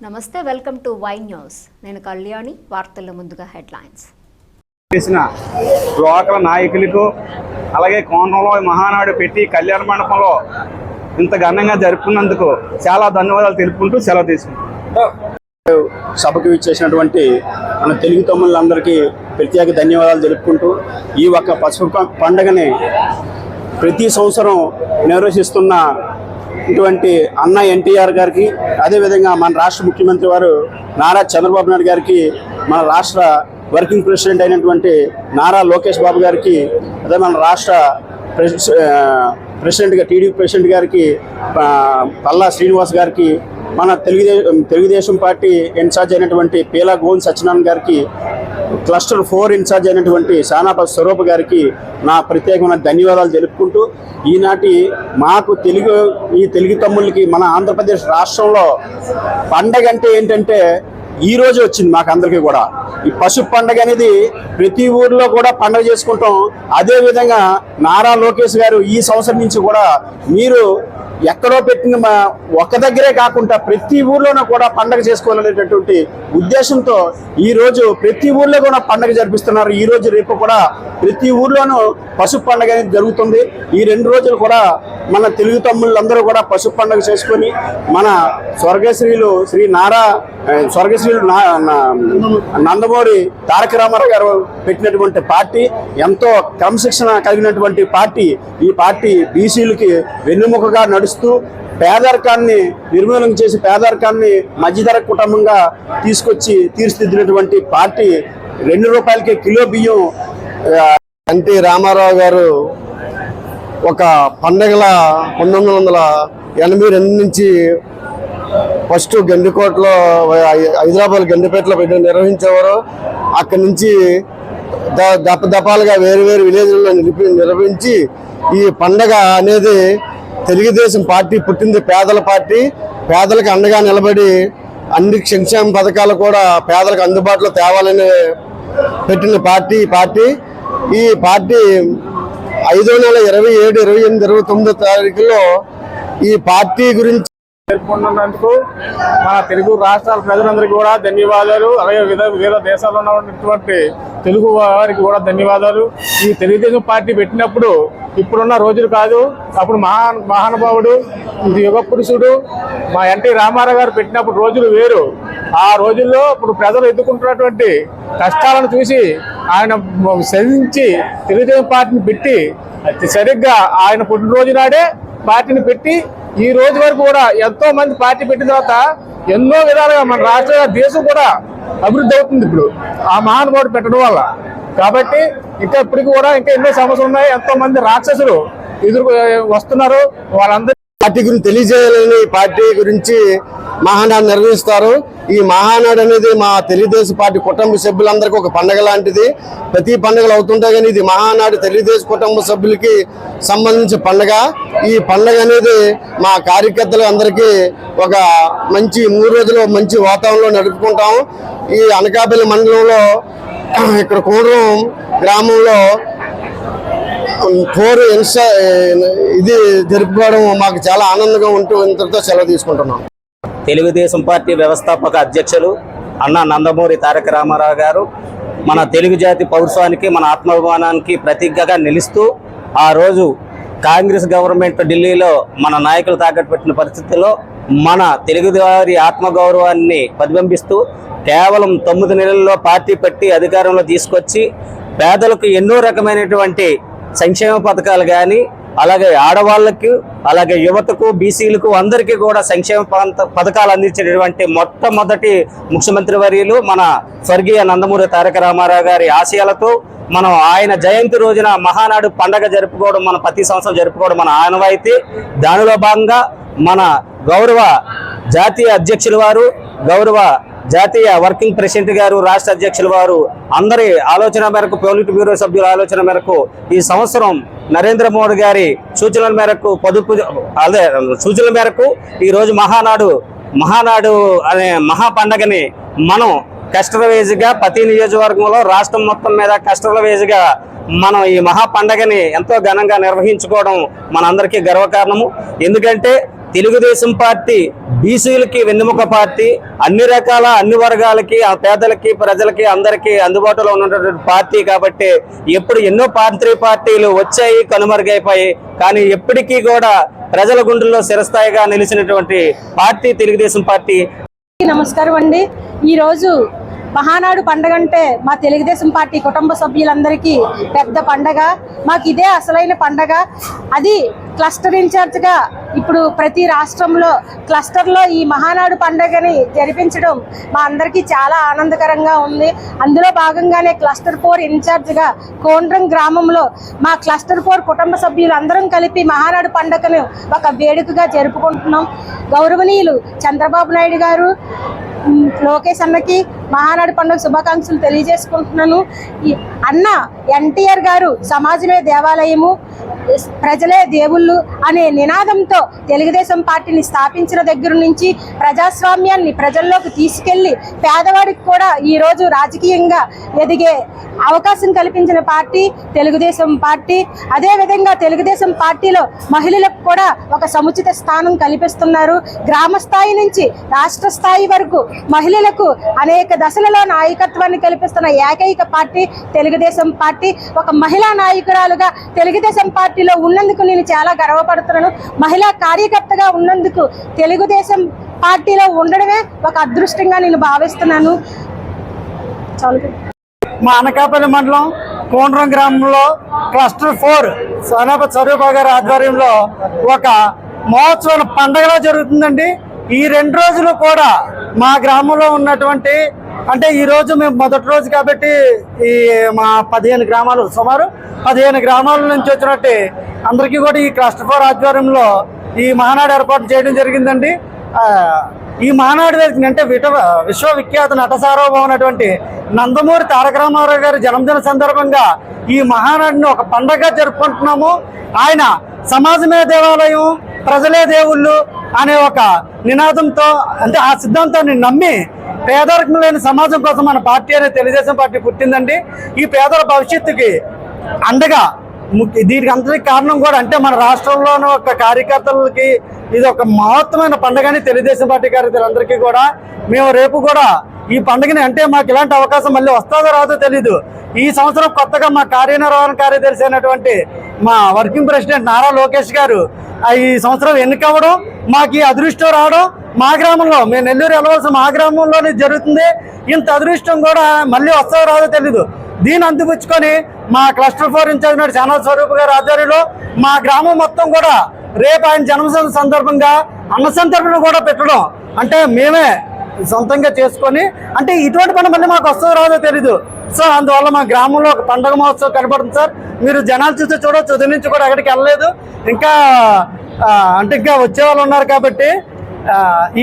నమస్తే, welcome to Y news. నేను కళ్యాణి. వార్తల్లో ముందుగా హెడ్లైన్స్. చేసిన లోకల్ నాయకులకు అలాగే కోనలో మహానాడు పెట్టి కళ్యాణ మండపంలో ఇంత ఘనంగా జరుపుకున్నందుకు చాలా ధన్యవాదాలు తెలుపుకుంటూ సెలవు తీసుకుంటాం. సభకు ఇచ్చేసినటువంటి మన తెలుగు తమ్ముళ్ళందరికీ ప్రత్యేక ధన్యవాదాలు తెలుపుకుంటూ ఈ ఒక్క పసుపు పండుగని ప్రతి సంవత్సరం నిర్వహిస్తున్న ఇటువంటి అన్న ఎన్టీఆర్ గారికి, అదేవిధంగా మన రాష్ట్ర ముఖ్యమంత్రి వారు నారా చంద్రబాబు నాయుడు గారికి, మన రాష్ట్ర వర్కింగ్ ప్రెసిడెంట్ అయినటువంటి నారా లోకేష్ బాబు గారికి, అదే మన రాష్ట్ర ప్రెసిడెంట్గా టీడీపీ ప్రెసిడెంట్ గారికి పల్లా శ్రీనివాస్ గారికి, మన తెలుగుదేశం పార్టీ ఇన్ఛార్జ్ అయినటువంటి పీలా గోవింద్ సత్యనారాయణ గారికి, క్లస్టర్ 4 ఇన్ఛార్జ్ అయినటువంటి సానాప స్వరూప్ గారికి నా ప్రత్యేకమైన ధన్యవాదాలు తెలుపుకుంటూ, ఈనాటి మాకు ఈ తెలుగు తమ్ముళ్ళకి మన ఆంధ్రప్రదేశ్ రాష్ట్రంలో పండగ అంటే ఏంటంటే ఈ రోజు వచ్చింది. మాకు అందరికీ కూడా ఈ పసుపు పండుగ అనేది ప్రతి ఊర్లో కూడా పండుగ చేసుకుంటాం. అదేవిధంగా నారా లోకేష్ గారు ఈ సంవత్సరం నుంచి కూడా మీరు ఎక్కడో పెట్టిన ఒక్క దగ్గరే కాకుండా ప్రతి ఊర్లోనూ కూడా పండగ చేసుకోవాలనేటటువంటి ఉద్దేశంతో ఈరోజు ప్రతి ఊర్లో కూడా పండగ జరిపిస్తున్నారు. ఈ రోజు రేపు కూడా ప్రతి ఊర్లోనూ పసుపు పండుగ అనేది జరుగుతుంది. ఈ 2 రోజులు కూడా మన తెలుగు తమ్ముళ్ళందరూ కూడా పసుపు పండుగ చేసుకొని మన స్వర్గశ్రీలు నందమూరి తారక రామారావు గారు పెట్టినటువంటి పార్టీ ఎంతో క్రమశిక్షణ కలిగినటువంటి పార్టీ. ఈ పార్టీ బీసీలకి వెన్నుముకగా నడుస్తూ పేదరికాన్ని నిర్మూలన చేసి పేదరికాన్ని మధ్యధర కుటుంబంగా తీసుకొచ్చి తీర్చిదిద్దినటువంటి పార్టీ. 2 రూపాయలకే కిలో బియ్యం. ఎన్టీ రామారావు గారు ఒక పండగల 1982 నుంచి ఫస్ట్ గండికోటలో హైదరాబాద్ గండిపేటలో నిర్వహించేవారు. అక్కడి నుంచి దపాలుగా వేరు విలేజ్లలో నిర్వహించి ఈ పండగ అనేది తెలుగుదేశం పార్టీ పుట్టింది పేదల పార్టీ. పేదలకు అండగా నిలబడి అన్ని సంక్షేమ పథకాలు కూడా పేదలకు అందుబాటులో తేవాలని పెట్టిన పార్టీ ఈ పార్టీ 5వ నెల 27, 28, 29 తారీఖుల్లో ఈ పార్టీ గురించి జరుపుకున్నందుకు మన తెలుగు రాష్ట్రాల ప్రజలందరికీ కూడా ధన్యవాదాలు. అలాగే వివిధ దేశాల్లో ఉన్నటువంటి తెలుగు వారికి కూడా ధన్యవాదాలు. ఈ తెలుగుదేశం పార్టీ పెట్టినప్పుడు ఇప్పుడున్న రోజులు కాదు. అప్పుడు మహానుభావుడు యుగ పురుషుడు మా ఎన్టీ రామారావు గారు పెట్టినప్పుడు రోజులు వేరు. ఆ రోజుల్లో ఇప్పుడు ప్రజలు ఎదుర్కొంటున్నటువంటి కష్టాలను చూసి ఆయన శ్రమించి తెలుగుదేశం పార్టీని పెట్టి సరిగ్గా ఆయన పుట్టినరోజు నాడే పార్టీని పెట్టి ఈ రోజు వరకు కూడా ఎంతో మంది పార్టీ పెట్టిన తర్వాత ఎన్నో విధాలుగా మన రాష్ట్ర దేశం కూడా అభివృద్ధి అవుతుంది ఇప్పుడు ఆ మహానుభావుడు పెట్టడం వల్ల. కాబట్టి ఇంకా ఇప్పటికి కూడా ఇంకా ఎన్నో సమస్యలు ఉన్నాయి. ఎంతో మంది రాక్షసులు వస్తున్నారు. వాళ్ళందరూ పార్టీ గురించి తెలియజేయాలని పార్టీ గురించి మహానాడు నిర్వహిస్తారు. ఈ మహానాడు అనేది మా తెలుగుదేశం పార్టీ కుటుంబ సభ్యులందరికీ ఒక పండుగ లాంటిది. ప్రతి పండుగలు అవుతుంటాయి కానీ ఇది మహానాడు తెలుగుదేశం కుటుంబ సభ్యులకి సంబంధించిన పండుగ. ఈ పండుగ అనేది మా కార్యకర్తలు అందరికీ ఒక మంచి 3 రోజులు మంచి వాతావరణంలో నడుపుకుంటాము. ఈ అనకాపల్లి మండలంలో ఇక్కడ కోనరం గ్రామంలో 4 ఇది జరుపుకోవడం మాకు చాలా ఆనందంగా ఉంటూ ఇంతటితో సెలవు తీసుకుంటున్నాం. తెలుగుదేశం పార్టీ వ్యవస్థాపక అధ్యక్షులు అన్న నందమూరి తారక రామారావు గారు మన తెలుగు జాతి పౌరుషానికి, మన ఆత్మాభిమానానికి ప్రతీకగా నిలుస్తూ ఆ రోజు కాంగ్రెస్ గవర్నమెంట్ ఢిల్లీలో మన నాయకులు తాకట్టు పెట్టిన పరిస్థితుల్లో మన తెలుగువారి ఆత్మగౌరవాన్ని ప్రతిబింబిస్తూ కేవలం 9 నెలల్లో పార్టీ పెట్టి అధికారంలో తీసుకొచ్చి పేదలకు ఎన్నో రకమైనటువంటి సంక్షేమ పథకాలు కానీ, అలాగే ఆడవాళ్లకు, అలాగే యువతకు, బీసీలకు అందరికీ కూడా సంక్షేమ పథకాలు అందించేటటువంటి మొట్టమొదటి ముఖ్యమంత్రి వర్యులు మన స్వర్గీయ నందమూరి తారక రామారావు గారి ఆశయాలతో మనం ఆయన జయంతి రోజున మహానాడు పండగ జరుపుకోవడం, మన ప్రతి సంవత్సరం జరుపుకోవడం మన ఆనవాయితీ. దానిలో భాగంగా మన గౌరవ జాతీయ అధ్యక్షుల వారు, గౌరవ జాతీయ వర్కింగ్ ప్రెసిడెంట్ గారు, రాష్ట్ర అధ్యక్షుల వారు అందరి ఆలోచన మేరకు, పొలిట్ బ్యూరో సభ్యుల ఆలోచన మేరకు ఈ సంవత్సరం నరేంద్ర మోడీ గారి సూచనల మేరకు ఈరోజు మహానాడు అనే మహాపండగని మనం కస్టమైజ్గా ప్రతి నియోజకవర్గంలో రాష్ట్రం మొత్తం మీద కస్టమైజ్గా మనం ఈ మహా పండగని ఎంతో ఘనంగా నిర్వహించుకోవడం మనందరికీ గర్వకారణము. ఎందుకంటే తెలుగుదేశం పార్టీ బీసీలకి వెన్నెముక పార్టీ, అన్ని రకాల అన్ని వర్గాలకి, ఆ పేదలకి, ప్రజలకి అందరికీ అందుబాటులో ఉన్నటువంటి పార్టీ కాబట్టి ఎప్పుడు ఎన్నో పార్టీలు వచ్చాయి, కనుమరుగైపోయి, కానీ ఎప్పటికీ కూడా ప్రజల గుండెల్లో చిరస్థాయిగా నిలిచినటువంటి పార్టీ తెలుగుదేశం పార్టీ. నమస్కారం అండి. ఈరోజు మహానాడు పండగ అంటే మా తెలుగుదేశం పార్టీ కుటుంబ సభ్యులందరికీ పెద్ద పండగ. మాకు ఇదే అసలైన పండగ. అది క్లస్టర్ ఇన్ఛార్జ్గా ఇప్పుడు ప్రతి రాష్ట్రంలో క్లస్టర్లో ఈ మహానాడు పండుగని జరిపించడం మా అందరికీ చాలా ఆనందకరంగా ఉంది. అందులో భాగంగానే క్లస్టర్ 4 ఇన్ఛార్జ్గా కోండ్రం గ్రామంలో మా క్లస్టర్ 4 కుటుంబ సభ్యులు అందరం కలిపి మహానాడు పండుగను ఒక వేడుకగా జరుపుకుంటున్నాం. గౌరవనీయులు చంద్రబాబు నాయుడు గారు, లోకేష్ అన్నకి మహానాడు పండుగ శుభాకాంక్షలు తెలియజేసుకుంటున్నాను. అన్న ఎన్టీఆర్ గారు సమాజమే దేవాలయము, ప్రజలే దేవుళ్ళు అనే నినాదంతో తెలుగుదేశం పార్టీని స్థాపించిన దగ్గర నుంచి ప్రజాస్వామ్యాన్ని ప్రజల్లోకి తీసుకెళ్లి పేదవాడికి కూడా ఈరోజు రాజకీయంగా ఎదిగే అవకాశం కల్పించిన పార్టీ తెలుగుదేశం పార్టీ. అదేవిధంగా తెలుగుదేశం పార్టీలో మహిళలకు కూడా ఒక సముచిత స్థానం కల్పిస్తున్నారు. గ్రామ స్థాయి నుంచి రాష్ట్ర స్థాయి వరకు మహిళలకు అనేక దశలలో నాయకత్వాన్ని కల్పిస్తున్న ఏకైక పార్టీ తెలుగుదేశం పార్టీ. ఒక మహిళా నాయకురాలుగా తెలుగుదేశం పార్టీలో ఉన్నందుకు నేను చాలా గర్వపడుతున్నాను. మహిళా కార్యకర్తగా ఉన్నందుకు తెలుగుదేశం పార్టీలో ఉండడమే ఒక అదృష్టంగా నేను భావిస్తున్నాను. మా అనకాపల్లి మండలం కోండ్రం గ్రామంలో క్లస్టర్ 4 సోనాపతి స్వరూప గారి ఆధ్వర్యంలో ఒక మహోత్సవం పండగలా జరుగుతుందండి. ఈ 2 రోజులు కూడా మా గ్రామంలో ఉన్నటువంటి, అంటే ఈ రోజు మేము మొదటి రోజు కాబట్టి ఈ మా 15 గ్రామాలు, సుమారు 15 గ్రామాల నుంచి వచ్చినట్టు అందరికీ కూడా ఈ క్లస్టర్ 4 ఆధ్వర్యంలో ఈ మహానాడు ఏర్పాటు చేయడం జరిగిందండి. ఈ మహానాడు అంటే విశ్వవిఖ్యాత నట సార్వభౌమైనటువంటి నందమూరి తారక రామారావు గారి జన్మదిన సందర్భంగా ఈ మహానాడిని ఒక పండగగా జరుపుకుంటున్నాము. ఆయన సమాజమే దేవాలయం, ప్రజలే దేవుళ్ళు అనే ఒక నినాదంతో, అంటే ఆ సిద్ధాంతాన్ని నమ్మి పేదరికం లేని సమాజం కోసం మన పార్టీ అనే తెలుగుదేశం పార్టీ పుట్టిందండి. ఈ పేదల భవిష్యత్తుకి అండగా దీనికి అంతటికి కారణం కూడా అంటే మన రాష్ట్రంలోని ఒక కార్యకర్తలకి ఇది ఒక మహత్తమైన పండుగని తెలుగుదేశం పార్టీ కార్యకర్తలందరికీ కూడా మేము రేపు కూడా ఈ పండుగని, అంటే మాకు ఇలాంటి అవకాశం మళ్ళీ వస్తుందో రాదో తెలీదు. ఈ సంవత్సరం కొత్తగా మా కార్యనిర్వహణ కార్యదర్శి అయినటువంటి మా వర్కింగ్ ప్రెసిడెంట్ నారా లోకేష్ గారు ఈ సంవత్సరం ఎన్నికవ్వడం, మాకు ఈ అదృష్టం రావడం మా గ్రామంలో, మేము నెల్లూరు వెళ్ళవలసిన మా గ్రామంలోనే జరుగుతుంది. ఇంత అదృష్టం కూడా మళ్ళీ వస్తుందో రాదో తెలీదు. దీన్ని అందిపుచ్చుకొని మా క్లస్టర్ 4 ఇన్ఛార్జ్ ఛానల్ స్వరూప్ గారి ఆధ్వర్యంలో మా గ్రామం మొత్తం కూడా రేపు ఆయన జన్మదిన సందర్భంగా అన్న సంతర్పణ కూడా పెట్టడం, అంటే మేమే సొంతంగా చేసుకొని, అంటే ఇటువంటి పని మళ్ళీ మాకు వస్తుందో రాదో తెలీదు. సో అందువల్ల మా గ్రామంలో ఒక పండుగ మహోత్సవం కనబడుతుంది సార్. మీరు జనాలు చూస్తే చూడవచ్చు, ఉదయం నుంచి కూడా ఎక్కడికి వెళ్ళలేదు. ఇంకా అంటే ఇంకా వచ్చే వాళ్ళు ఉన్నారు కాబట్టి